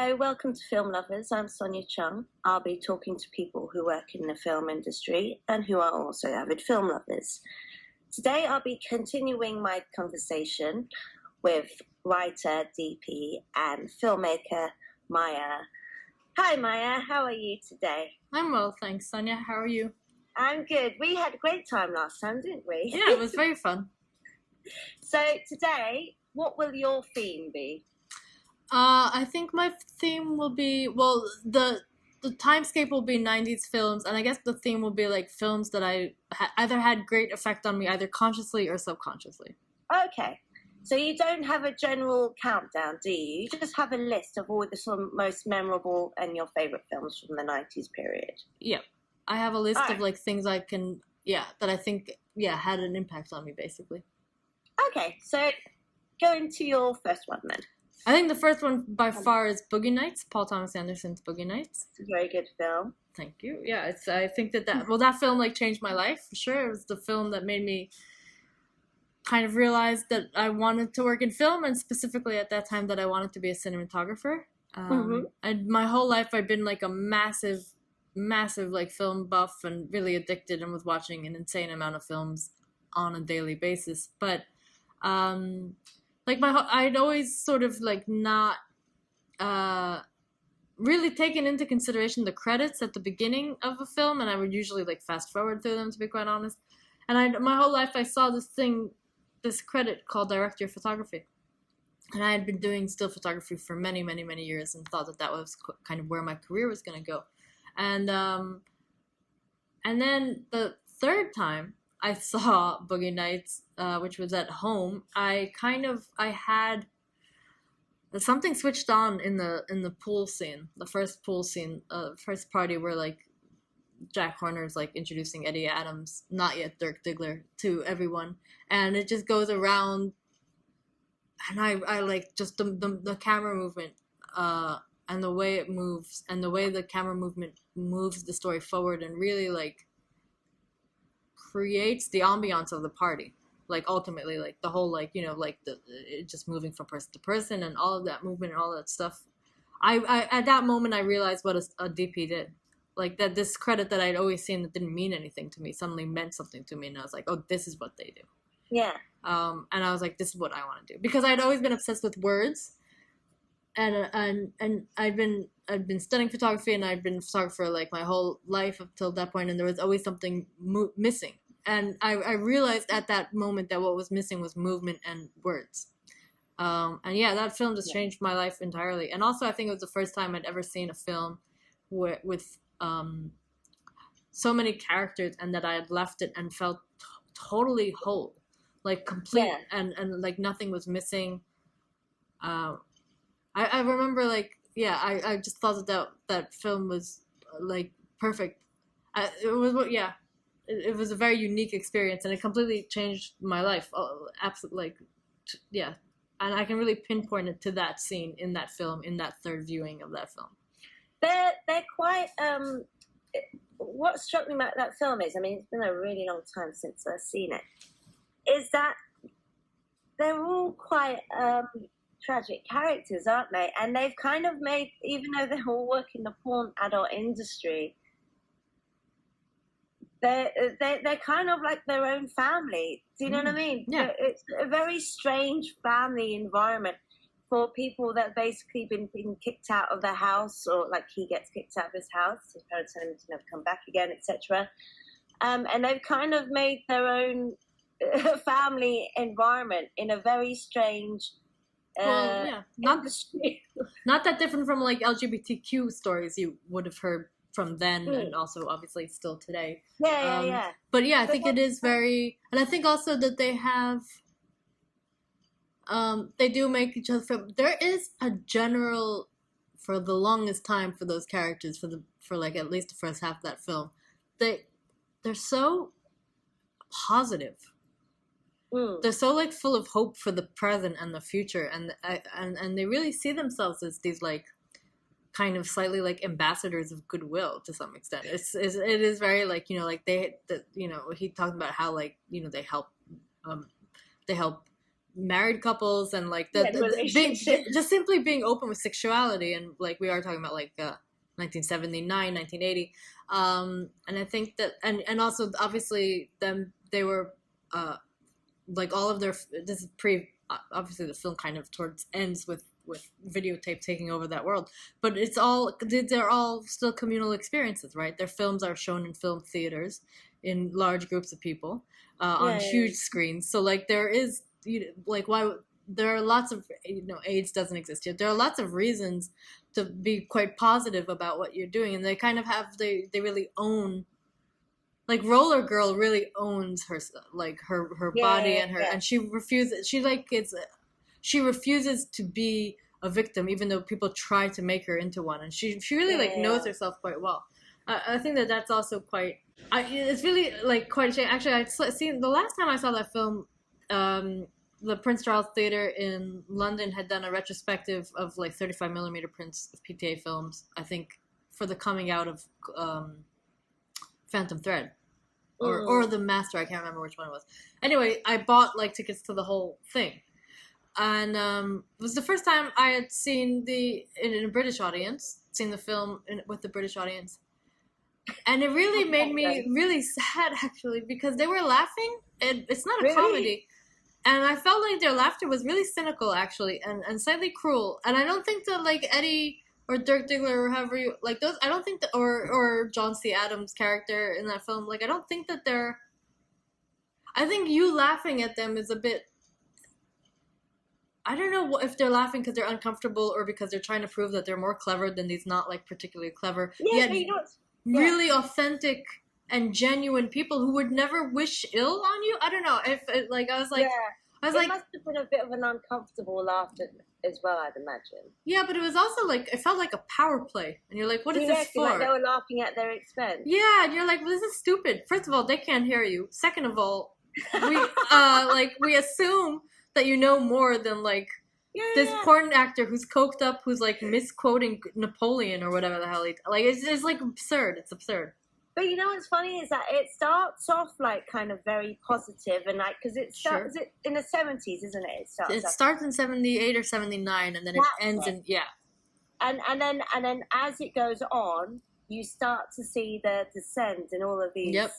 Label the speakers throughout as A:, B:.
A: Hello, welcome to Film Lovers. I'm Sonia Chung. I'll be talking to people who work in the film industry and who are also avid film lovers. Today I'll be continuing my conversation with writer, DP and filmmaker Maya. Hi Maya, how are you today?
B: I'm well, thanks, Sonia. How are you?
A: I'm good. We had a great time last time, didn't we?
B: Yeah, it was very fun.
A: So today, what will your theme be?
B: I think my theme will be, well, the timescape will be 90s films, and I guess the theme will be like films that I either had great effect on me, either consciously or subconsciously.
A: Okay. So you don't have a general countdown, do you? You just have a list of all the sort of most memorable and your favourite films from the 90s period.
B: Yeah. I have a list of like things I can, that I think, had an impact on me, basically.
A: Okay, so go into your first one then.
B: I think the first one by far is Boogie Nights, Paul Thomas Anderson's Boogie Nights.
A: It's a very good film.
B: Thank you. Yeah, I think that film like changed my life for sure. It was the film that made me kind of realize that I wanted to work in film, and specifically at that time that I wanted to be a cinematographer. And my whole life I've been like a massive like film buff and really addicted and was watching an insane amount of films on a daily basis. But like I'd always sort of like not really taken into consideration the credits at the beginning of a film, and I would usually like fast forward through them, to be quite honest. And my whole life I saw this credit called director of photography, and I had been doing still photography for many years and thought that was kind of where my career was going to go. And then the third time I saw Boogie Nights, which was at home, I had something switched on in the pool scene, the first pool scene, first party where like Jack Horner's like introducing Eddie Adams, not yet Dirk Diggler, to everyone, and it just goes around, and I like just the camera movement, and the way it moves, and the way the camera movement moves the story forward, and really like creates the ambiance of the party. Like ultimately, like the whole like like it just moving from person to person and all of that movement and all that stuff. I at that moment I realized what a DP did. Like that this credit that I'd always seen that didn't mean anything to me suddenly meant something to me, and I was like, oh, this is what they do.
A: Yeah.
B: And I was like, this is what I want to do, because I'd always been obsessed with words, and I'd been studying photography, and I'd been a photographer like my whole life up till that point, and there was always something missing. And I realized at that moment that what was missing was movement and words. And yeah, that film just changed my life entirely. And also I think it was the first time I'd ever seen a film with so many characters, and that I had left it and felt totally whole, like complete, and like nothing was missing. I remember like, I just thought that film was like perfect. It was a very unique experience, and it completely changed my life. Absolutely, like, and I can really pinpoint it to that scene in that film, in that third viewing of that film.
A: They're quite. What struck me about that film is, I mean, it's been a really long time since I've seen it, is that they're all quite tragic characters, aren't they? And they've kind of made, even though they all work in the porn adult industry, they're kind of like their own family. Do you know what I mean?
B: Yeah.
A: It's a very strange family environment for people that basically been kicked out of their house, or like he gets kicked out of his house, his parents tell him to never come back again, etc. And they've kind of made their own family environment in a very strange
B: not that different from like LGBTQ stories you would have heard from then, and also obviously still today. But yeah, I think it is very, and I think also that they have, they do make each other feel. There is a general, for the longest time, for those characters, for like at least the first half of that film, they're so positive. They're so like full of hope for the present and the future, and they really see themselves as these like kind of slightly like ambassadors of goodwill to some extent. It is very like, like he talked about how like, they help married couples and like just simply being open with sexuality, and like we are talking about like 1979, 1980, and I think that and also obviously they were like all of their, this is obviously the film kind of towards ends with videotape taking over that world, but they're all still communal experiences, right? Their films are shown in film theaters in large groups of people on huge screens. So like there is, like, why there are lots of, AIDS doesn't exist yet. There are lots of reasons to be quite positive about what you're doing, and they kind of have they really own. Like Roller Girl really owns her, like her body and her, and she refuses. She refuses to be a victim, even though people try to make her into one, and she really knows herself quite well. I think that's also quite. It's really like quite a shame. Actually, I seen the last time I saw that film. The Prince Charles Theatre in London had done a retrospective of like 35mm prints of PTA films. I think for the coming out of Phantom Thread or The Master. I can't remember which one it was. Anyway, I bought like tickets to the whole thing. And it was the first time I had seen in a British audience, seen the film with the British audience. And it really made me really sad, actually, because they were laughing. It's not a comedy. And I felt like their laughter was really cynical, actually, and slightly cruel. And I don't think that, like, Eddie or Dirk Diggler or however you, like, those, I don't think that, or John C. Adams' character in that film, like, I don't think that I think you laughing at them is a bit, I don't know if they're laughing because they're uncomfortable or because they're trying to prove that they're more clever than these not, like, particularly clever, yet really authentic and genuine people who would never wish ill on you. I don't know. It must
A: have been a bit of an uncomfortable laughter as well, I'd imagine.
B: Yeah, but it was also like, it felt like a power play, and you're like, what is this for?
A: Like they were laughing at their expense.
B: Yeah, and you're like, well, this is stupid. First of all, they can't hear you. Second of all, we assume that you know more than like this porn actor who's coked up, who's like misquoting Napoleon or whatever the hell it's like absurd. It's absurd.
A: But you know what's funny is that it starts off like kind of very positive, and like because it starts in the 70s, isn't it?
B: It starts in 78 or 79, and then it ends in
A: And then as it goes on, you start to see the descent in all of these.
B: Yep.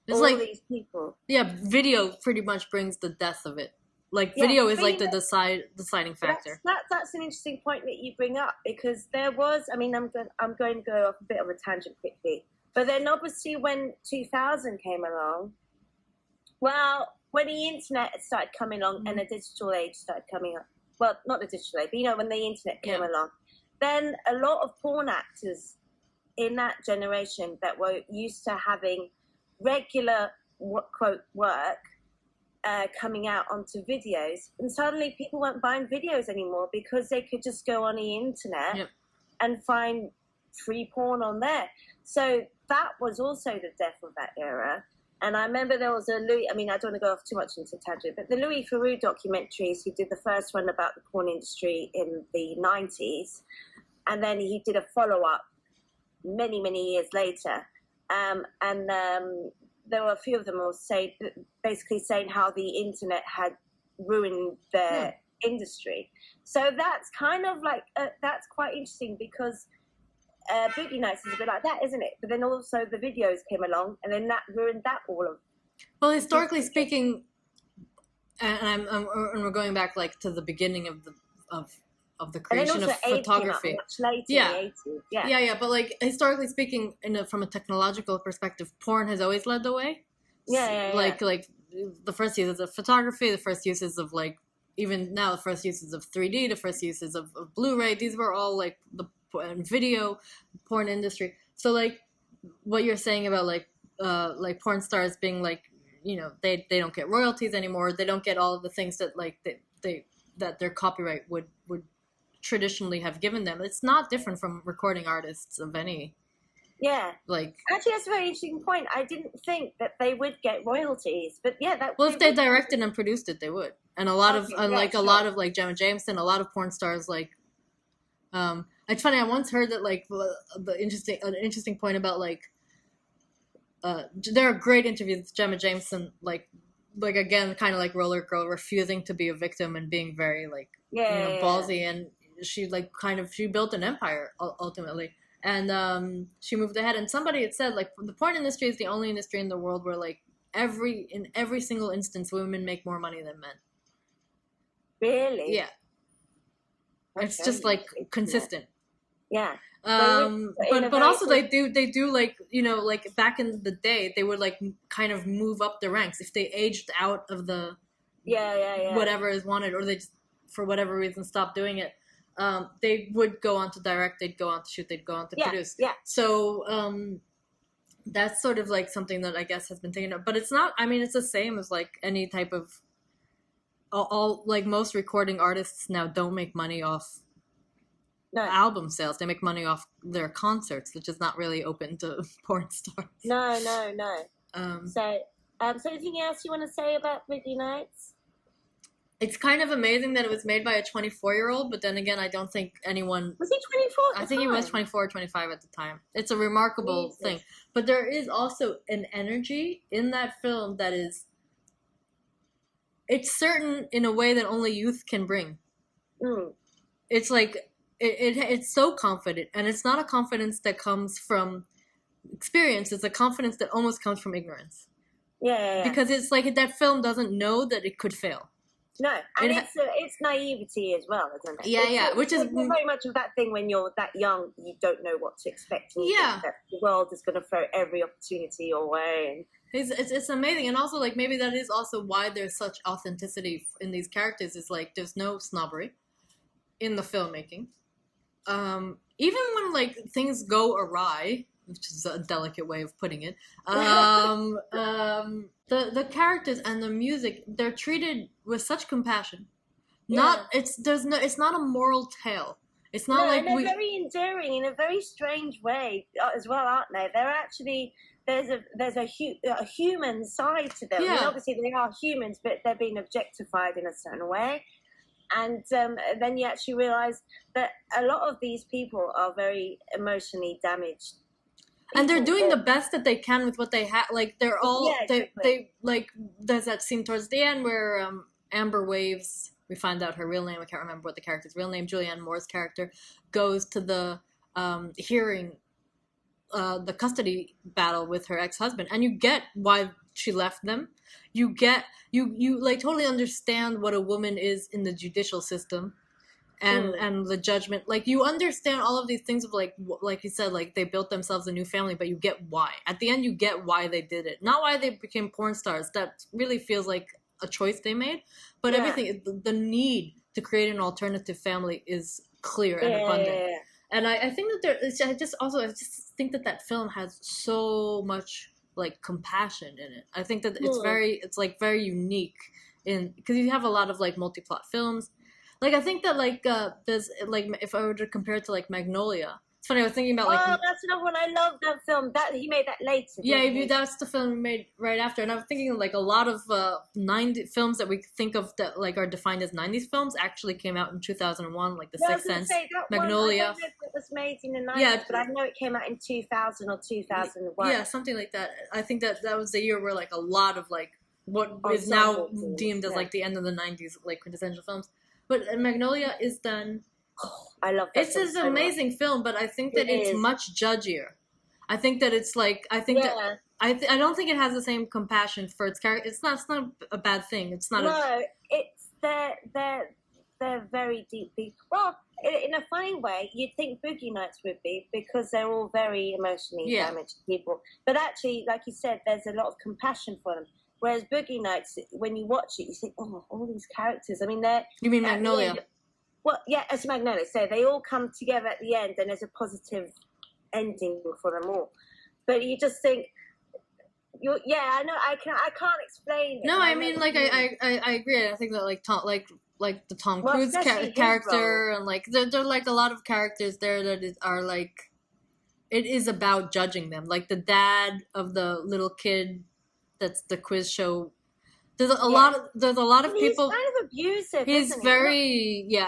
B: It's
A: all
B: like
A: these people.
B: Yeah, video pretty much brings the death of it. Like video is like the deciding factor.
A: That's an interesting point that you bring up, because there was. I mean, I'm going to go off a bit of a tangent quickly. But then obviously when 2000 came along, well, when the internet started coming along and the digital age started coming up, well, not the digital age, but when the internet came along, then a lot of porn actors in that generation that were used to having regular, quote, work coming out onto videos, and suddenly people weren't buying videos anymore because they could just go on the internet and find free porn on there. So that was also the death of that era. And I remember there was a Louis, I mean, I don't want to go off too much into tangent, but the Louis Theroux documentaries, he did the first one about the porn industry in the 90s. And then he did a follow-up many, many years later. There were a few of them all basically saying how the internet had ruined their industry. So that's kind of like, that's quite interesting, because Boogie Nights is a bit like that, isn't it? But then also the videos came along, and then that ruined that all of.
B: Well, historically speaking, and we're going back like to the beginning of the creation of photography.
A: Much later, in the 80s.
B: Yeah. But like historically speaking, from a technological perspective, porn has always led the way. Like the first uses of photography, the first uses of like, even now the first uses of 3D, the first uses of Blu-ray. These were all like the video porn industry. So like what you're saying about like porn stars being like, they don't get royalties anymore, they don't get all of the things that like that their copyright would traditionally have given them. It's not different from recording artists of any like,
A: actually that's a very interesting point. I didn't think that they would get royalties, but
B: if they directed and produced it, they would. And a lot of a lot of like Gemma Jameson, a lot of porn stars like it's funny, I once heard that like an interesting point about like there are great interviews with Gemma Jameson, like like again, kind of like Roller Girl, refusing to be a victim and being very like ballsy, and she like she built an empire ultimately, and she moved ahead. And somebody had said like the porn industry is the only industry in the world where like in every single instance women make more money than men.
A: Really?
B: Yeah. It's just like consistent.
A: Yeah.
B: But also they do like like back in the day they would like kind of move up the ranks if they aged out of the whatever is wanted, or they just for whatever reason stopped doing it. They would go on to direct, they'd go on to shoot, they'd go on to produce.
A: Yeah.
B: So that's sort of like something that I guess has been taken up, but it's not. I mean, it's the same as like any type of all like most recording artists now don't make money off album sales. They make money off their concerts, which is not really open to porn stars.
A: No. So anything else you want to say about Boogie Nights?
B: It's kind of amazing that it was made by a 24-year-old, but then again, I don't think anyone...
A: Was he 24 at the
B: I think
A: time?
B: he was 24 or 25 at the time. It's a remarkable thing. But there is also an energy in that film that is... It's certain in a way that only youth can bring. It's like... It's so confident, and it's not a confidence that comes from experience. It's a confidence that almost comes from ignorance.
A: Yeah.
B: Because it's like that film doesn't know that it could fail.
A: No, and it's naivety as well, isn't it?
B: Yeah, which is
A: very much of that thing when you're that young, you don't know what to expect. And you think that the world is going to throw every opportunity your way. And
B: it's amazing, and also like maybe that is also why there's such authenticity in these characters. Is like there's no snobbery in the filmmaking. Even when like things go awry, which is a delicate way of putting it, the characters and the music, they're treated with such compassion. It's not a moral tale. It's not like
A: they're very endearing in a very strange way as well, aren't they? They're actually there's a human side to them.
B: Yeah.
A: I mean, obviously they are humans, but they're being objectified in a certain way. And then you actually realize that a lot of these people are very emotionally damaged.
B: And they're doing the best that they can with what they have. Like they're all they like. There's that scene towards the end where Amber Waves. We find out her real name. I can't remember what the character's real name. Julianne Moore's character goes to the hearing, the custody battle with her ex-husband, and you get why she left them. You get you like totally understand what a woman is in the judicial system. And the judgment, like you understand all of these things of like you said, like they built themselves a new family, but you get why. At the end, you get why they did it, not why they became porn stars. That really feels like a choice they made, but everything, the need to create an alternative family is clear and abundant. And I think that I just think that film has so much like compassion in it. I think that it's very unique because you have a lot of like multi-plot films. Like I think that like there's like if I were to compare it to like Magnolia, it's funny. I was thinking about like
A: that's another one. I love that film. That he made that later.
B: Yeah, that's the film he made right after. And I was thinking like a lot of 90 films that we think of that like are defined as 90s films actually came out in 2001, like The Sixth Sense, Magnolia.
A: I don't know if it was made in the 90s, but I know it came out in 2000 or 2001.
B: Yeah, something like that. I think that was the year where like a lot of like what is now deemed as like the end of the 90s like quintessential films. But Magnolia is done.
A: I love that.
B: It's an amazing film, but I think that it's much judgier. I think that it's like I don't think it has the same compassion for its character. It's not a bad thing. It's not.
A: No, it's they're very deeply. Well, in a funny way, you'd think Boogie Nights would be because they're all very emotionally damaged people. But actually, like you said, there's a lot of compassion for them. Whereas Boogie Nights, when you watch it, you think, oh, all these characters. I mean, they're...
B: You mean Magnolia?
A: Well, yeah, it's Magnolia. So they all come together at the end and there's a positive ending for them all. But you just think... I know, I can't explain it.
B: No, I mean, like, I agree. I think that, like, the Tom Cruise character and, like, there are, like, a lot of characters there that are, like... It is about judging them. Like, the dad of the little kid... That's the quiz show. There's a lot of people.
A: He's kind of abusive.
B: He's very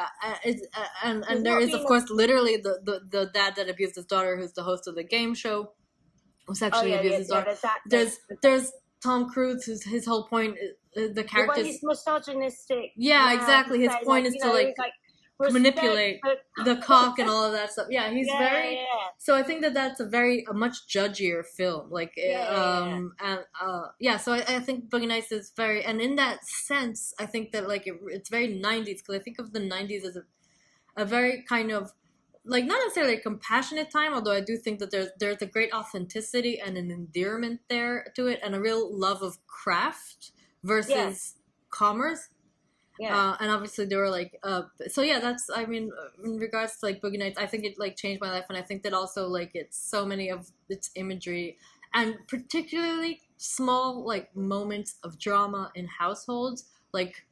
B: and there is of course literally the dad that abused his daughter, who's the host of the game show, who sexually abused his daughter. There's Tom Cruise, whose his whole point the
A: Well,
B: characters.
A: he's misogynistic.
B: Yeah, exactly. His point is to like manipulate the cock and all of that stuff. Yeah, he's very. So I think that's a much judgier film. Like, yeah. So I think Boogie Nights is very, and in that sense, I think that like it's very 90s, because I think of the 90s as a very kind of like not necessarily a compassionate time, although I do think that there's a great authenticity and an endearment there to it, and a real love of craft versus commerce.
A: Yeah.
B: And obviously there were like so yeah, that's, I mean, in regards to like Boogie Nights, I think it like changed my life, and I think that also like it's so many of its imagery, and particularly small like moments of drama in households, like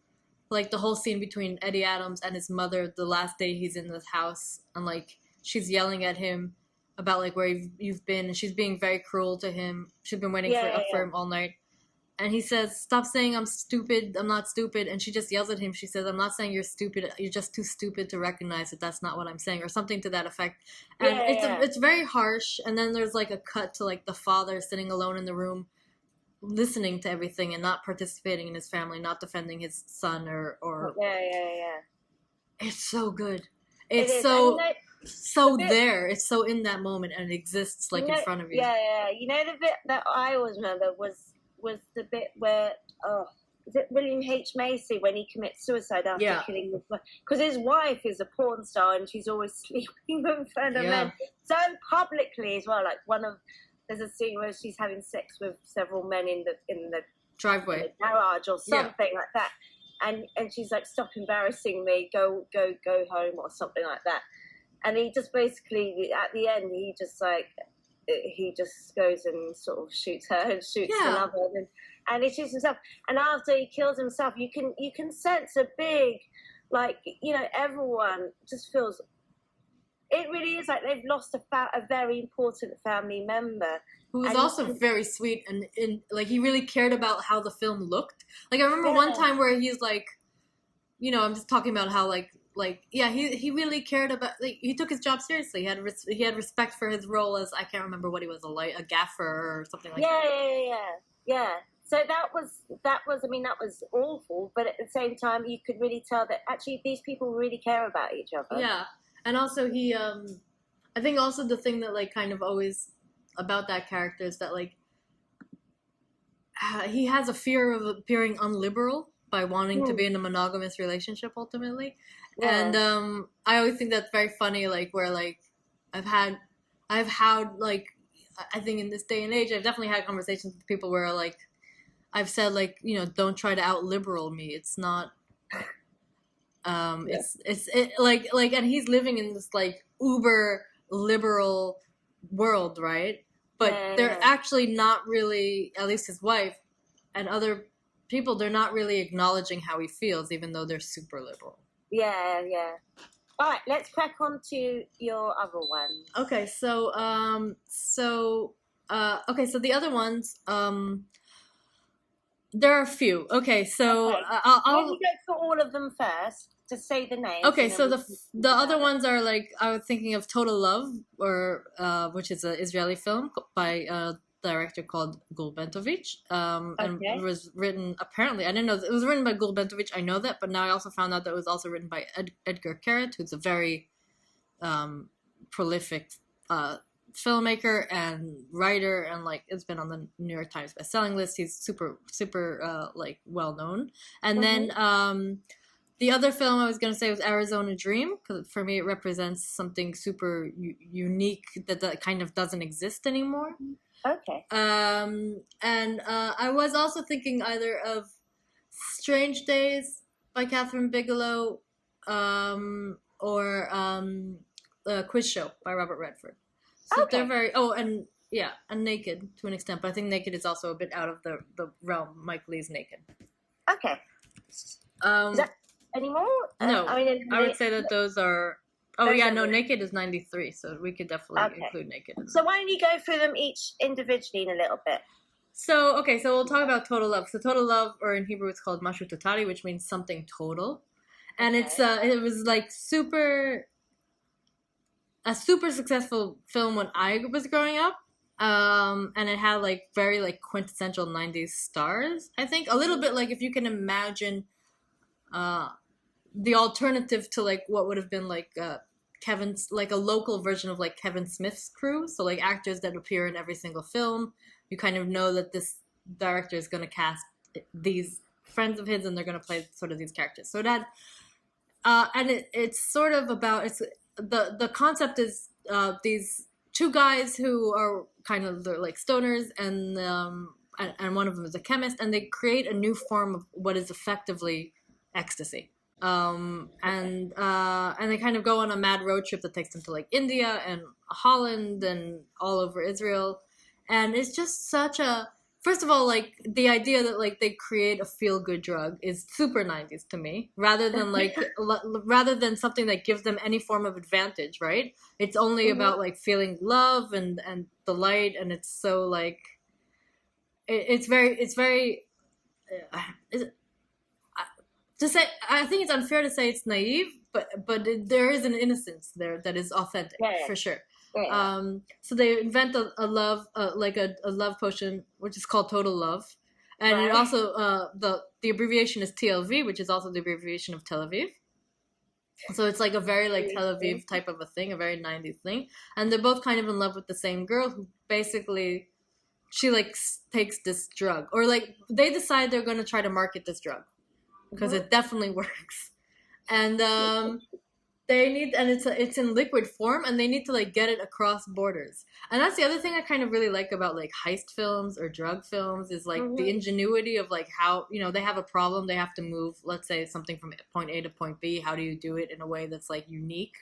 B: the whole scene between Eddie Adams and his mother the last day he's in this house, and like she's yelling at him about like where you've been, and she's being very cruel to him. She's been waiting for him all night. And he says, "Stop saying I'm stupid. I'm not stupid." And she just yells at him. She says, "I'm not saying you're stupid. You're just too stupid to recognize that that's not what I'm saying," or something to that effect. And it's very harsh. And then there's like a cut to like the father sitting alone in the room, listening to everything and not participating in his family, not defending his son or. It's so good. It's so there. It's so in that moment, and it exists like in front of you.
A: Yeah. You know, the bit that I always remember was the bit where, is it William H. Macy, when he commits suicide after killing his wife? Because his wife is a porn star and she's always sleeping in front of men. So publicly as well. Like there's a scene where she's having sex with several men in the
B: driveway,
A: in the garage or something like that. And she's like, "Stop embarrassing me, go home," or something like that. And he just basically, at the end, he just goes and sort of shoots her and shoots another, and he shoots himself. And after he kills himself, you can sense a big, like, you know, everyone just feels, it really is like they've lost a very important family member. Who
B: was also very sweet, and like he really cared about how the film looked. Like I remember one time where he's like, you know, I'm just talking about how he really cared about, like, he took his job seriously. He had respect for his role as, I can't remember what he was, a gaffer or something like that.
A: Yeah. So that was I mean, that was awful, but at the same time you could really tell that actually these people really care about each other.
B: Yeah. And also he I think also the thing that like kind of always about that character is that like he has a fear of appearing unliberal by wanting to be in a monogamous relationship ultimately. And I always think that's very funny, like where like I've had like, I think in this day and age I've definitely had conversations with people where like I've said like, you know, don't try to out liberal me. It's not it's like and he's living in this like uber liberal world, right? But they're actually not really, at least his wife and other people, they're not really acknowledging how he feels, even though they're super liberal.
A: Yeah. All right, let's crack on to your other one.
B: Okay, so the other ones, there are a few. Okay, so
A: I'll go for all of them first to say the names.
B: Okay, so the other ones are like, I was thinking of Total Love, or which is an Israeli film by a director called Gulbentovich. And it was written, apparently, I didn't know, it was written by Gulbentovich, I know that, but now I also found out that it was also written by Edgar Keret, who's a very prolific filmmaker and writer, and like it's been on the New York Times bestselling list. He's super like well known. And then the other film I was going to say was Arizona Dream, because for me it represents something super unique that kind of doesn't exist anymore.
A: Okay.
B: And I was also thinking either of Strange Days by Catherine Bigelow, or Quiz Show by Robert Redford. So they're very, and Naked to an extent, but I think Naked is also a bit out of the realm. Mike Leigh's Naked.
A: Okay. Is that anymore?
B: No, I would say that those are. Naked is 93, so we could definitely include Naked.
A: So why don't you go through them each individually in a little bit?
B: So we'll talk about Total Love. So Total Love, or in Hebrew it's called Mashu Totali, which means something total, and it was like a super successful film when I was growing up. And it had like very like quintessential 90s stars, I think. A little bit like if you can imagine the alternative to like what would have been like Kevin's, like a local version of like Kevin Smith's crew. So like actors that appear in every single film. You kind of know that this director is going to cast these friends of his and they're going to play sort of these characters. So that and it's sort of about, it's the concept is these two guys who are kind of, they're like stoners, and one of them is a chemist, and they create a new form of what is effectively ecstasy. And they kind of go on a mad road trip that takes them to like India and Holland and all over Israel, and it's just such a, first of all, like the idea that like they create a feel good drug is super 90s to me, rather than like rather than something that gives them any form of advantage, right? It's only about like feeling love and delight, and it's so like it's very to say, I think it's unfair to say it's naive, but there is an innocence there that is authentic, for sure. So they invent a love, like a love potion, which is called Total Love, and it also the abbreviation is TLV, which is also the abbreviation of Tel Aviv. So it's like a very like Tel Aviv type of a thing, a very 90s thing, and they're both kind of in love with the same girl who basically, she like takes this drug, or like they decide they're going to try to market this drug because it definitely works, and they need, and it's in liquid form, and they need to like get it across borders. And that's the other thing I kind of really like about like heist films or drug films, is like the ingenuity of like how, you know, they have a problem, they have to move, let's say, something from point A to point B. How do you do it in a way that's like unique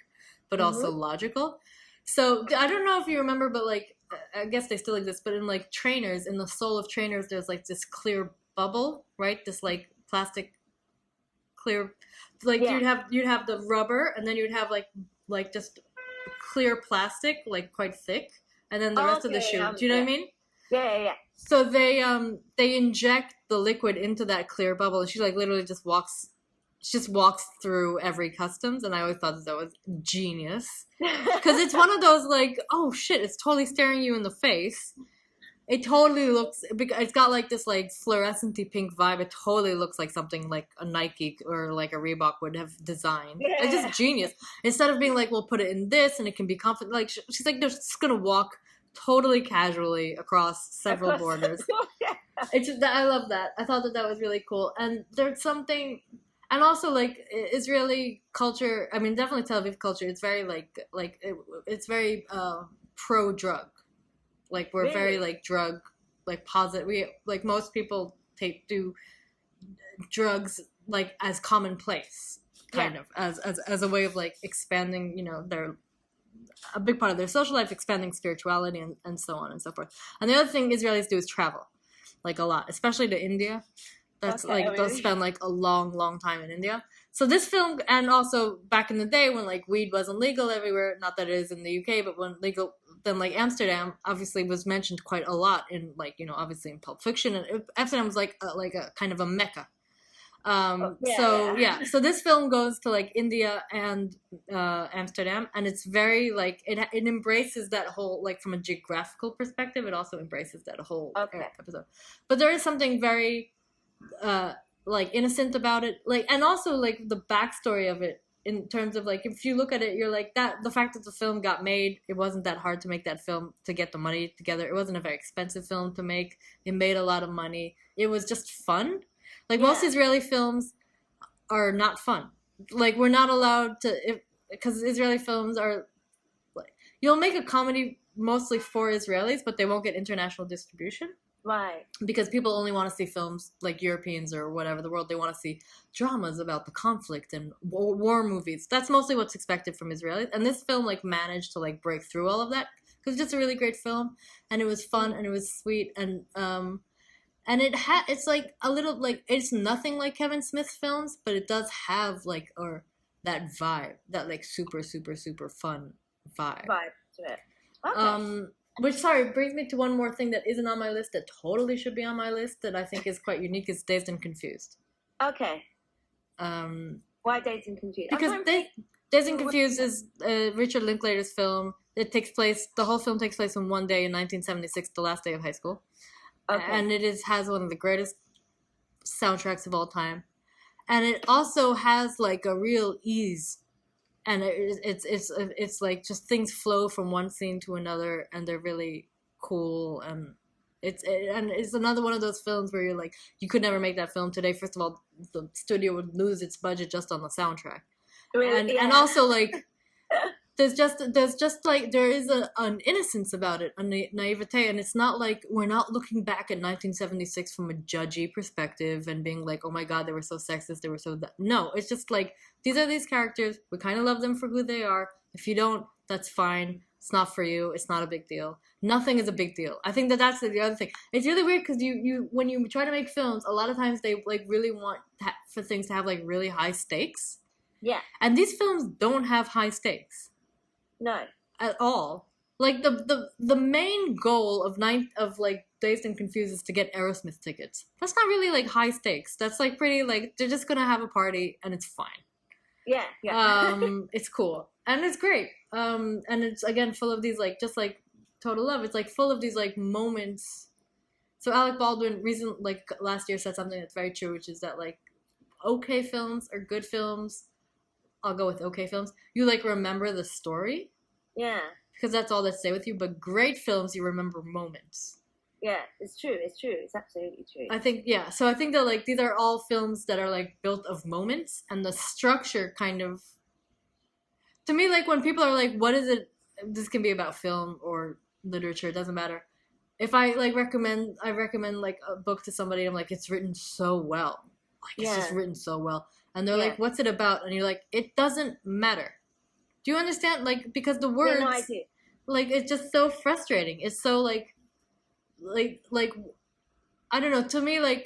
B: but also logical? So I don't know if you remember, but like I guess they still exist, but in like trainers, in the sole of trainers, there's like this clear bubble, right? This like plastic clear, like you'd have the rubber, and then you'd have like just clear plastic, like quite thick, and then the rest of the shoe. Do you know what I mean?
A: Yeah.
B: So they inject the liquid into that clear bubble, and she like literally just walks through every customs, and I always thought that was genius, because it's one of those like, oh shit, it's totally staring you in the face. It totally looks, it's got like this like fluorescent-y pink vibe. It totally looks like something like a Nike or like a Reebok would have designed. It's just genius. Instead of being like, we'll put it in this and it can be confident, like she's like, they're just gonna walk totally casually across several borders. It's just, I love that. I thought that was really cool. And there's something, and also like Israeli culture, I mean definitely Tel Aviv culture, it's very it's very pro drug. Like we're very like drug, like positive. We like most people do drugs like as commonplace, kind of as a way of like expanding, you know, their, a big part of their social life, expanding spirituality and so on and so forth. And the other thing Israelis do is travel, like a lot, especially to India. That's like they'll spend like a long time in India. So this film, and also back in the day when like weed wasn't legal everywhere, not that it is in the UK, but when legal, then like Amsterdam obviously was mentioned quite a lot in like, you know, obviously in Pulp Fiction, and Amsterdam was like a kind of a mecca. So this film goes to like India and Amsterdam, and it's very like it embraces that whole, like from a geographical perspective, it also embraces that whole episode. But there is something very like innocent about it, like, and also like the backstory of it, in terms of like, if you look at it, you're like, that the fact that the film got made, it wasn't that hard to make that film, to get the money together. It wasn't a very expensive film to make. It made a lot of money. It was just fun. Like most Israeli films are not fun. Like we're not allowed to, because Israeli films are like, you'll make a comedy mostly for Israelis, but they won't get international distribution.
A: Right.
B: Because people only want to see films, like Europeans or whatever the world, they want to see dramas about the conflict and war movies. That's mostly what's expected from Israelis. And this film like managed to like break through all of that, because it's just a really great film, and it was fun, and it was sweet, and it's like a little like, it's nothing like Kevin Smith's films, but it does have like, or that vibe, that like super fun vibe
A: To it. Okay.
B: Which, sorry, brings me to one more thing that isn't on my list that totally should be on my list, that I think is quite unique, is Dazed and Confused.
A: Okay. Why Dazed and Confused?
B: Because Dazed and Confused is Richard Linklater's film. The whole film takes place in one day in 1976, the last day of high school. Okay. And it has one of the greatest soundtracks of all time. And it also has like a real ease. And it's like just things flow from one scene to another, and they're really cool. And it's another one of those films where you're like, you could never make that film today. First of all, the studio would lose its budget just on the soundtrack. Really? And also like there's just like there is an innocence about it, a naivete, and it's not like we're not looking back at 1976 from a judgy perspective and being like, oh my god, they were so sexist, they were so that. No, it's just like these are these characters, we kind of love them for who they are. If you don't, that's fine. It's not for you. It's not a big deal. Nothing is a big deal. I think that's the other thing. It's really weird because you when you try to make films, a lot of times they like really want for things to have like really high stakes. Yeah. And these films don't have high stakes. No. At all. Like the main goal of like Dazed and Confused is to get Aerosmith tickets. That's not really like high stakes. That's like pretty like they're just gonna have a party and it's fine. Yeah. It's cool. And it's great. And it's again full of these like just like Total Love. It's like full of these like moments. So Alec Baldwin last year said something that's very true, which is that like okay films are good films. I'll go with okay films. You like remember the story. Yeah. Because that's all that stay with you. But great films, you remember moments. Yeah, it's true. It's true. It's absolutely true. I think, yeah. So I think that like these are all films that are like built of moments, and the structure kind of, to me, like when people are like, what is it? This can be about film or literature. It doesn't matter. If I like recommend like a book to somebody, I'm like, it's written so well. Like it's just written so well. And they're like, what's it about? And you're like, it doesn't matter. Do you understand? Like, because the words, no, I do. Like, it's just so frustrating. It's so like, I don't know. To me, like,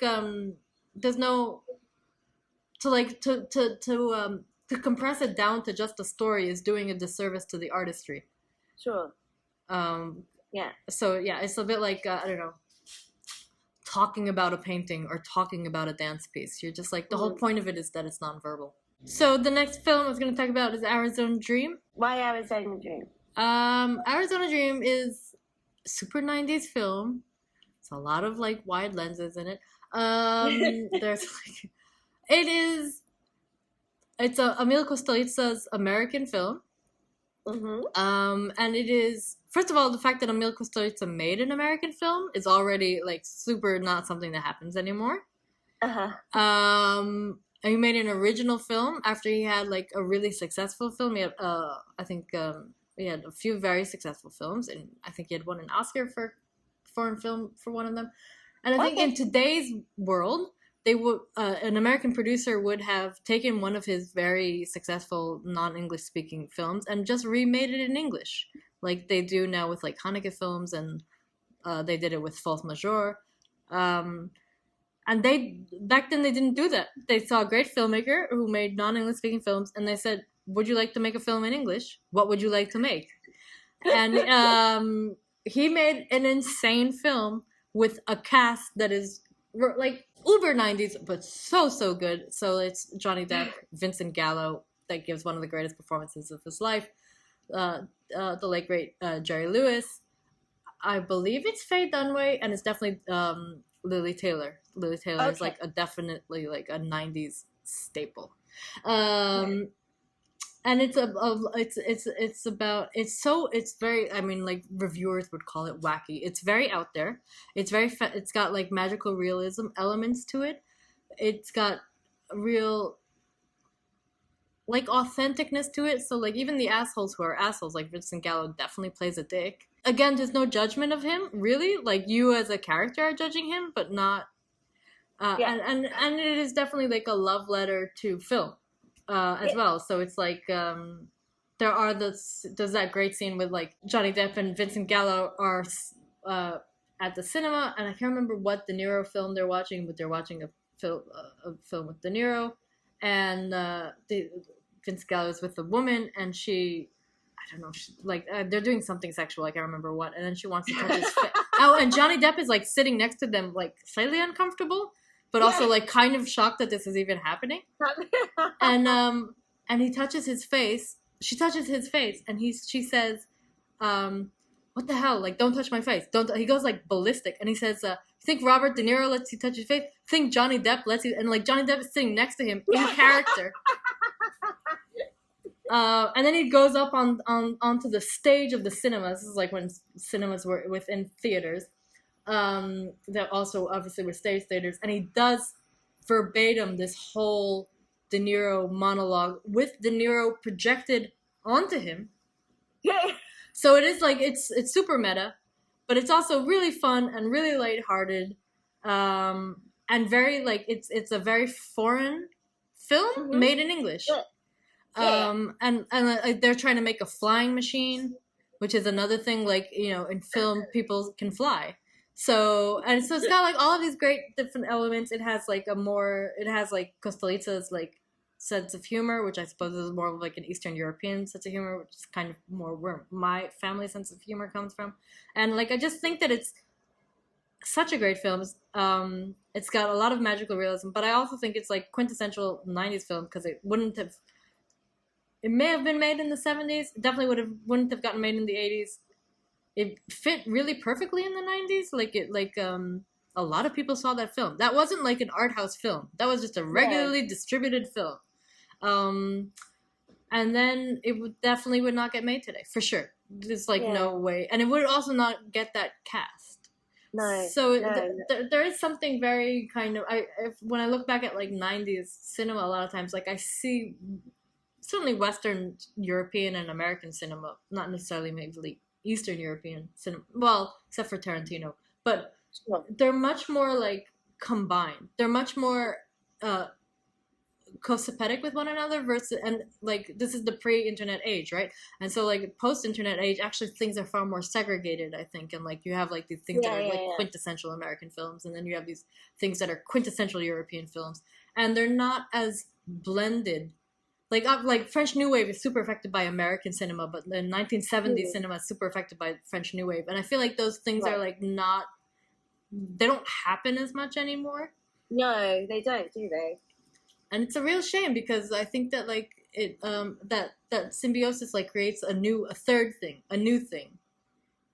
B: there's no, to compress it down to just a story is doing a disservice to the artistry. Sure. Yeah. So yeah, it's a bit like, I don't know, talking about a painting or talking about a dance piece. You're just like, the whole point of it is that it's nonverbal. So the next film I was going to talk about is Arizona Dream. Why Arizona Dream? Arizona Dream is a super 90s film. It's a lot of like wide lenses in it. There's like, it's Emil Kusturica's American film. Mm-hmm. And it is, first of all, the fact that Emil Kusturica made an American film is already like super not something that happens anymore. And he made an original film after he had like a really successful film. He had, I think, he had a few very successful films, and I think he had won an Oscar for foreign film for one of them. And I think in today's world, they would an American producer would have taken one of his very successful non-English speaking films and just remade it in English, like they do now with like Haneke films, and they did it with Force Majeure. And back then they didn't do that. They saw a great filmmaker who made non-English speaking films, and they said, would you like to make a film in English? What would you like to make? And he made an insane film with a cast that is like uber 90s, but so good. So it's Johnny Depp, Vincent Gallo, that gives one of the greatest performances of his life. The late great Jerry Lewis. I believe it's Faye Dunaway, and it's definitely Lily Taylor. Lily Taylor is like definitely like a 90s staple. And it's very, I mean, like reviewers would call it wacky. It's very out there. It's it's got like magical realism elements to it. It's got real like authenticness to it. So like even the assholes who are assholes, like Vincent Gallo definitely plays a dick. Again, there's no judgment of him, really. Like you as a character are judging him, but not. And it is definitely like a love letter to film. As well, so it's like there's that great scene with like Johnny Depp and Vincent Gallo are at the cinema, and I can't remember what De Niro film they're watching, but they're watching a film with De Niro, and Vincent Gallo is with a woman, and she, I don't know, they're doing something sexual, I can't remember what, and then she wants to touch his face. Oh, and Johnny Depp is like sitting next to them, like slightly uncomfortable, but also like kind of shocked that this is even happening. And and he touches his face. She touches his face, and she says, "What the hell? Like, don't touch my face. Don't." He goes like ballistic, and he says, "You think Robert De Niro lets you touch his face? Think Johnny Depp lets you?" And like Johnny Depp is sitting next to him in character. And then he goes up onto the stage of the cinema. This is like when cinemas were within theaters. That also obviously were stage theaters, and he does verbatim this whole De Niro monologue with De Niro projected onto him.
A: Yeah.
B: So it is like it's super meta, but it's also really fun and really lighthearted, and very like it's a very foreign film made in English.
A: Yeah.
B: And they're trying to make a flying machine, which is another thing. Like, you know, in film, people can fly. So it's got like all of these great different elements. It has like Kostelica's like sense of humor, which I suppose is more of like an Eastern European sense of humor, which is kind of more where my family sense of humor comes from. And like I just think that it's such a great film. It's got a lot of magical realism, but I also think it's like quintessential 90s film because it may have been made in the 70s. It definitely wouldn't have gotten made in the 80s. It fit really perfectly in the 90s. A lot of people saw that film. That wasn't like an art house film. That was just a regularly distributed film. And then it definitely would not get made today, for sure. There's like no way. And it would also not get that cast.
A: No.
B: So there is something very kind of when I look back at like 90s cinema, a lot of times like I see certainly Western European and American cinema, not necessarily maybe Eastern European cinema. Well, except for Tarantino, but they're much more like combined. They're much more cosympathetic with one another versus, and like this is the pre-internet age, right? And so like post-internet age, actually things are far more segregated, I think. And like you have like these things that are like quintessential American films, and then you have these things that are quintessential European films, and they're not as blended. Like French New Wave is super affected by American cinema, but the 1970s cinema is super affected by French New Wave. And I feel like those things are like they don't happen as much anymore.
A: No, they don't, do they?
B: And it's a real shame because I think that like it that symbiosis like creates a new thing.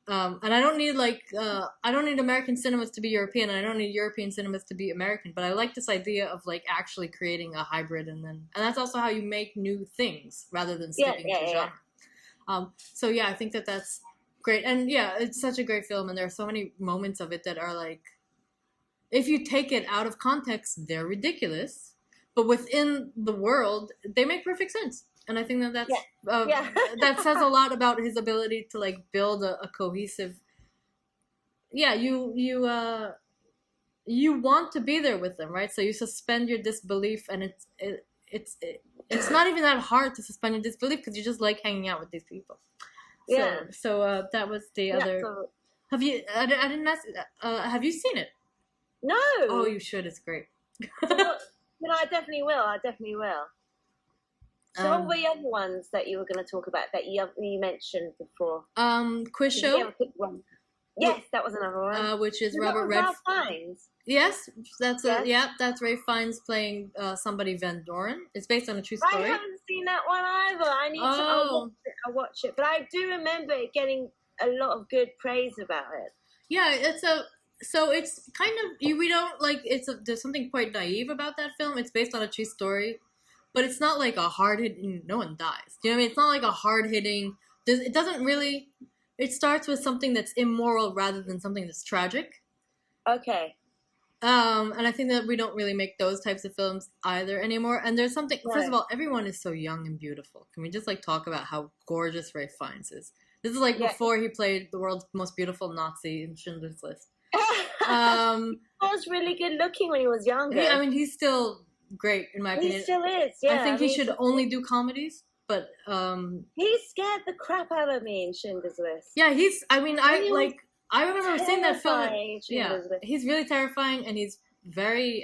B: And I don't need American cinemas to be European, and I don't need European cinemas to be American, but I like this idea of like actually creating a hybrid, and that's also how you make new things rather than sticking to genre. So yeah, I think that's great, and yeah, it's such a great film, and there are so many moments of it that are like, if you take it out of context, they're ridiculous, but within the world, they make perfect sense. And I think that that says a lot about his ability to like build a cohesive. Yeah, you want to be there with them, right? So you suspend your disbelief, and it's not even that hard to suspend your disbelief because you just like hanging out with these people. So that was the other. So, have you? I didn't ask. Have you seen it?
A: No.
B: Oh, you should. It's great.
A: I definitely will. So what were the other ones that you were going to talk about that you mentioned before?
B: Quiz Show.
A: Yes, that was another one.
B: Which is Robert Redford.
A: Fiennes.
B: Yes, that's that's Ray Fiennes playing somebody Van Doren. It's based on a true story.
A: I haven't seen that one either. I need to. I'll watch it, but I do remember it getting a lot of good praise about it.
B: Yeah, it's kind of we don't like there's something quite naive about that film. It's based on a true story, but it's not like a hard-hitting. No one dies. Do you know what I mean? It's not like a hard-hitting. It doesn't really. It starts with something that's immoral rather than something that's tragic.
A: Okay.
B: And I think that we don't really make those types of films either anymore. And there's something. Right. First of all, everyone is so young and beautiful. Can we just like talk about how gorgeous Ray Fiennes is? This is like before he played the world's most beautiful Nazi in Schindler's List.
A: He was really good looking when he was younger.
B: I mean, he's still great in my opinion.
A: He still is. Yeah.
B: I think he should only do comedies. But
A: he scared the crap out of me in Schindler's List.
B: Yeah, I remember seeing that film. Yeah, he's really terrifying, and he's very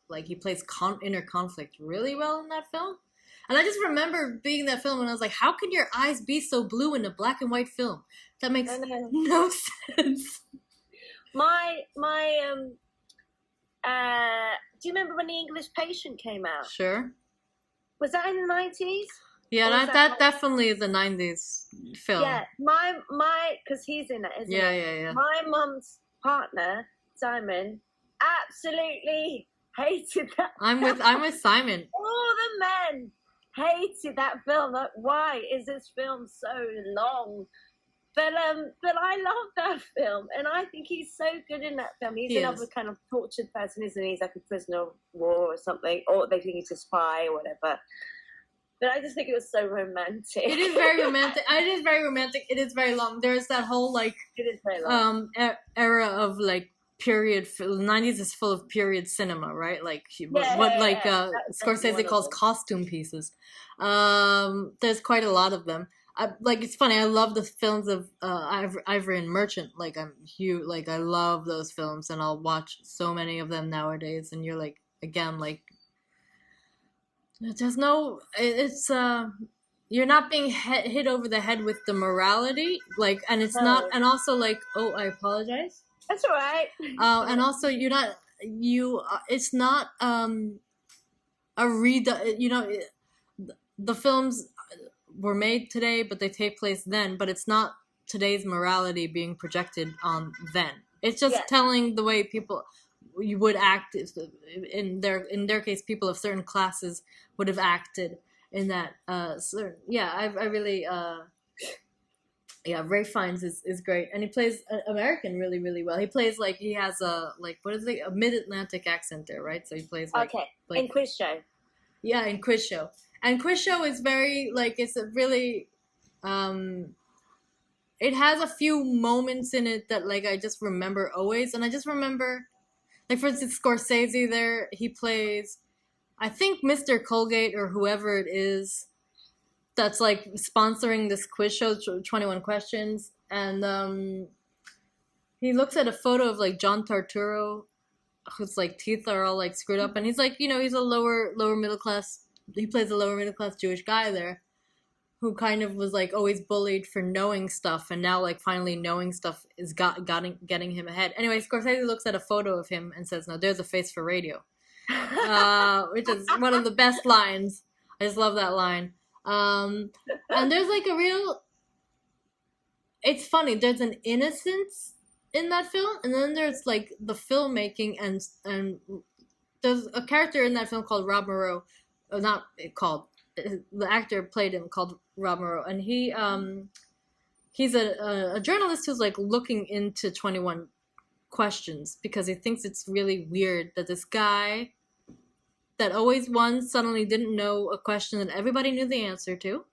B: like he plays inner conflict really well in that film. And I just remember being in that film, and I was like, "How can your eyes be so blue in a black and white film? That makes no sense."
A: Do you remember when The English Patient came out?
B: Sure.
A: Was that in the 90s?
B: Yeah,
A: Or was
B: that
A: like,
B: definitely is a 90s film.
A: yeah, because he's in it, isn't
B: Yeah,
A: he?
B: yeah, yeah.
A: My mum's partner, Simon, absolutely hated that.
B: I'm with Simon.
A: All the men hated that film. Like, why is this film so long? But I love that film, and I think he's so good in that film. He's another kind of tortured person, isn't he? He's like a prisoner of war or something, or they think he's a spy or whatever. But I just think it was so romantic.
B: It is very romantic. It is very romantic. It is very long. There's that whole like
A: it is very long.
B: Era of like period. The 90s is full of period cinema, right? Like Scorsese calls costume pieces. There's quite a lot of them. Like it's funny. I love the films of Ivory and Merchant. Like I'm huge. Like I love those films, and I'll watch so many of them nowadays. And you're like again like. There's no. It's you're not being hit over the head with the morality, like, and it's not, and also like, oh, I apologize.
A: That's all right.
B: And also you're not it's not a read. You know, the films were made today, but they take place then. But it's not today's morality being projected on then. It's just telling the way people you would act in their case. People of certain classes would have acted in that. I really. Ray Fiennes is great, and he plays American really, really well. He plays like he has a mid-Atlantic accent there, right? So he plays like
A: in Quiz Show.
B: Yeah, in Quiz Show, and Quiz Show is very like it's a really, it has a few moments in it that like I just remember always, and I just remember, like for instance, Scorsese there he plays, I think Mr. Colgate or whoever it is. That's like sponsoring this quiz show, 21 Questions, and he looks at a photo of like John Turturro, whose like teeth are all like screwed up, and he's like, you know, he's a lower middle class. He plays a lower middle class Jewish guy there, who kind of was like always bullied for knowing stuff, and now like finally knowing stuff is getting him ahead. Anyway, Scorsese looks at a photo of him and says, "No, there's a face for radio," which is one of the best lines. I just love that line. And there's like a real, it's funny, there's an innocence in that film, and then there's like the filmmaking, and there's a character in that film called Rob Moreau, not called, the actor played him, called Rob Moreau, and he's a journalist who's like looking into 21 Questions because he thinks it's really weird that this guy that always won suddenly didn't know a question that everybody knew the answer to.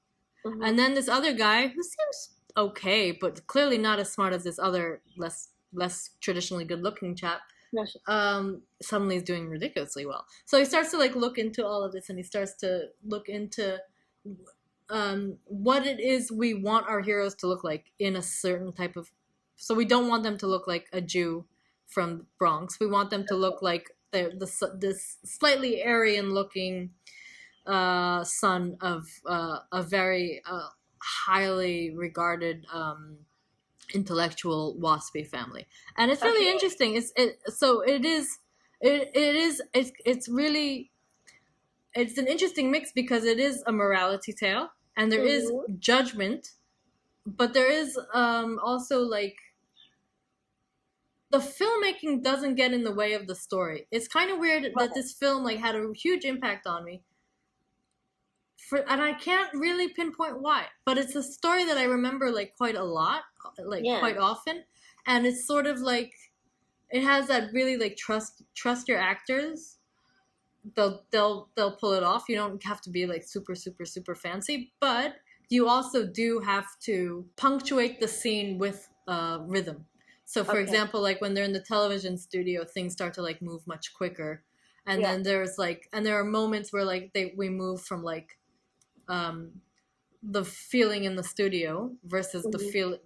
B: Mm-hmm. And then this other guy, who seems okay, but clearly not as smart as this other, less traditionally good-looking chap, suddenly is doing ridiculously well. So he starts to like look into all of this, and he starts to look into what it is we want our heroes to look like in a certain type of... So we don't want them to look like a Jew from Bronx. We want them to look like this slightly Aryan-looking son of a very highly regarded intellectual waspy family, and it's really interesting. It's an interesting mix because it is a morality tale, and there is judgment, but there is also like. The filmmaking doesn't get in the way of the story. It's kind of weird that this film like had a huge impact on me. And I can't really pinpoint why, but it's a story that I remember like quite a lot, quite often, and it's sort of like it has that really like trust your actors. They'll pull it off. You don't have to be like super fancy, but you also do have to punctuate the scene with rhythm. So, for example, like when they're in the television studio, things start to like move much quicker, and then there's like, and there are moments where like we move from like the feeling in the studio versus the feel.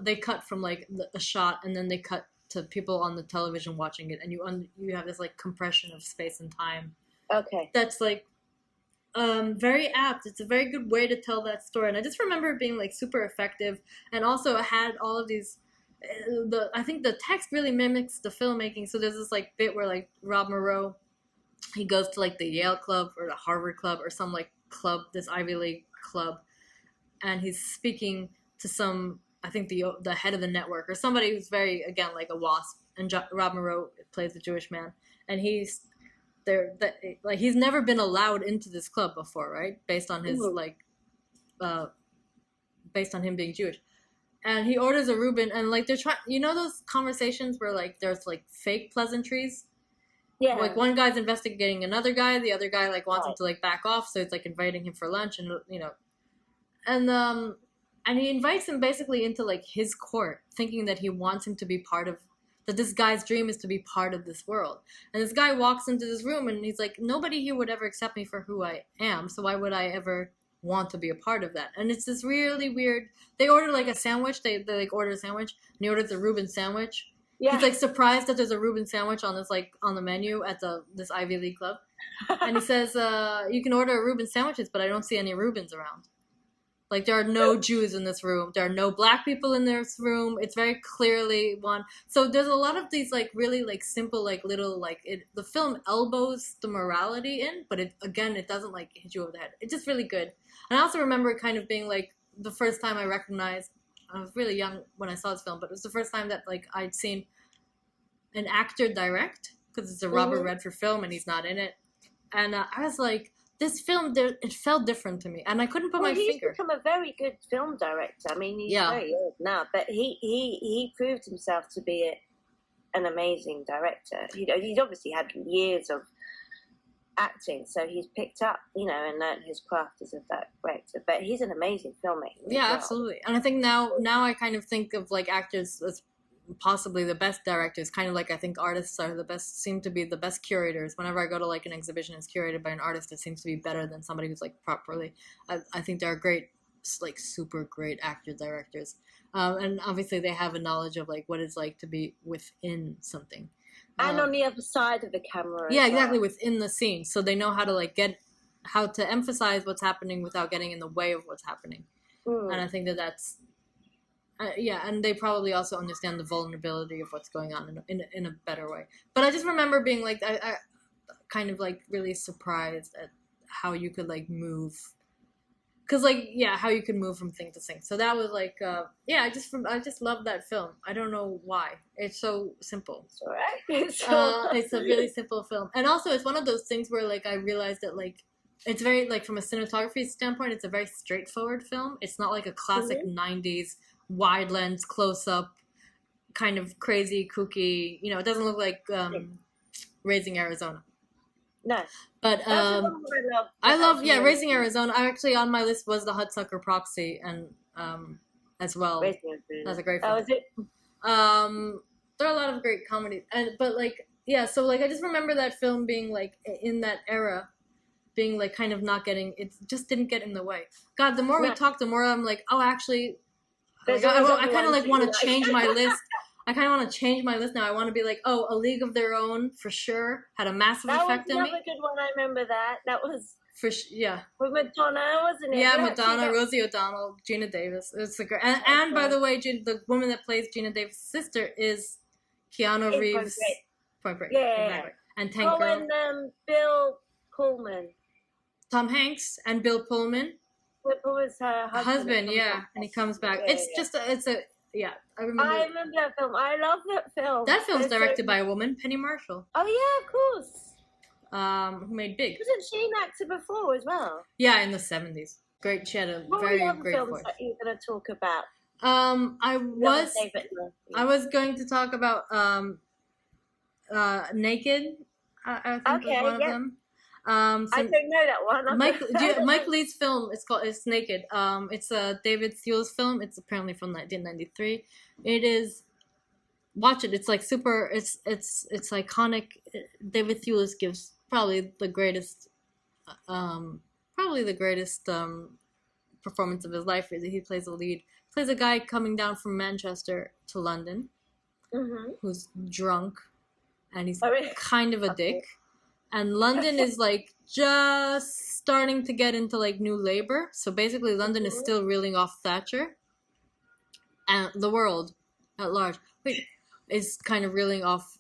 B: They cut from like a shot, and then they cut to people on the television watching it, and you have this like compression of space and time. Okay, that's like very apt. It's a very good way to tell that story, and I just remember it being like super effective, and also it had all of these. I think the text really mimics the filmmaking. So there's this like bit where like Rob Moreau he goes to like the Yale Club or the Harvard Club or some like club, this Ivy League club, and he's speaking to some, I think the head of the network or somebody who's very, again, like a WASP. And Rob Moreau plays a Jewish man, and he's there. Like he's never been allowed into this club before, right? Based on his based on him being Jewish. And he orders a Reuben, and like they're trying, those conversations where like there's like fake pleasantries.
A: Yeah.
B: Like one guy's investigating another guy, the other guy like wants him to like back off, so it's like inviting him for lunch, and and he invites him basically into like his court, thinking that he wants him to be part of that. This guy's dream is to be part of this world. And this guy walks into this room, and he's like, nobody here would ever accept me for who I am, so why would I ever want to be a part of that? And it's this really weird. They order like a sandwich. They like order a sandwich, and he orders a Reuben sandwich. Yeah. He's like surprised that there's a Reuben sandwich on this like on the menu at this Ivy League club, and he says, "You can order Reuben sandwiches, but I don't see any Reubens around. Like there are no Jews in this room. There are no black people in this room. It's very clearly one." So there's a lot of these like really like simple like little like the film elbows the morality in, but it doesn't like hit you over the head. It's just really good. And I also remember it kind of being like the first time I recognized. I was really young when I saw this film, but it was the first time that like I'd seen an actor direct, because it's a Robert Redford film and he's not in it. And I was like, this film, it felt different to me, and I couldn't put my finger.
A: He's become a very good film director. I mean, he's very old now, but he proved himself to be an amazing director. He's obviously had years of acting, so he's picked up, and learned his craft as a director. But he's an amazing filmmaker.
B: Yeah, absolutely. And I think now I kind of think of like actors as possibly the best directors, kind of like I think artists are seem to be the best curators. Whenever I go to like an exhibition that's curated by an artist, it seems to be better than somebody who's like properly. I think there are great, like super great actor directors, and obviously they have a knowledge of like what it's like to be within something.
A: And on the other side of the camera.
B: Yeah, exactly, within the scene. So they know how to how to emphasize what's happening without getting in the way of what's happening. And I think that's, and they probably also understand the vulnerability of what's going on in a better way. But I just remember being like, I kind of like really surprised at how you could like move. Because how you can move from thing to thing. So that was like, I just love that film. I don't know why. It's so simple.
A: It's all right.
B: It's a really simple film. And also it's one of those things where like I realized that like, it's very like from a cinematography standpoint, it's a very straightforward film. It's not like a classic 90's wide lens, close up, kind of crazy, kooky. It doesn't look like Raising Arizona.
A: No.
B: But I love Raising Arizona. I actually on my list was The Hudsucker Proxy and as well. That's a great film.
A: Oh, is it?
B: There are a lot of great comedies, so like I just remember that film being like in that era, being like kind of not getting, it just didn't get in the way. God, the more we talk, the more I'm like, oh, actually, I kind of like want to change my list. I kind of want to change my list now. I want to be like, oh, A League of Their Own for sure had a massive effect on me.
A: That was another good one. I remember that. That was with Madonna, wasn't it?
B: Yeah, Madonna, Rosie O'Donnell, Gina Davis. It's a great. And by the way, the woman that plays Gina Davis' sister is Keanu Reeves. Point Break.
A: Yeah.
B: Exactly. And Tank Girl.
A: And Bill Pullman.
B: Tom Hanks and Bill Pullman.
A: Bill Pullman's her husband.
B: And he comes back. Yeah, I remember.
A: I remember that film. I love that film.
B: That film's directed by a woman, Penny Marshall.
A: Oh yeah, of course.
B: Who made Big?
A: Wasn't she an actor before as well?
B: Yeah, in the 70s. Great. She had a very great
A: films
B: voice.
A: That you're going to talk about?
B: I was going to talk about Naked. I think was one of them.
A: I don't know that one.
B: Mike Leigh's film. It's Naked. It's a David Thewlis film. It's apparently from 1993. It is. Watch it. It's like super. It's iconic. David Thewlis gives probably the greatest performance of his life. He plays the lead. He plays a guy coming down from Manchester to London, who's drunk, and he's kind of a dick. And London is like just starting to get into like new labor. So basically London is still reeling off Thatcher. And the world at large is kind of reeling off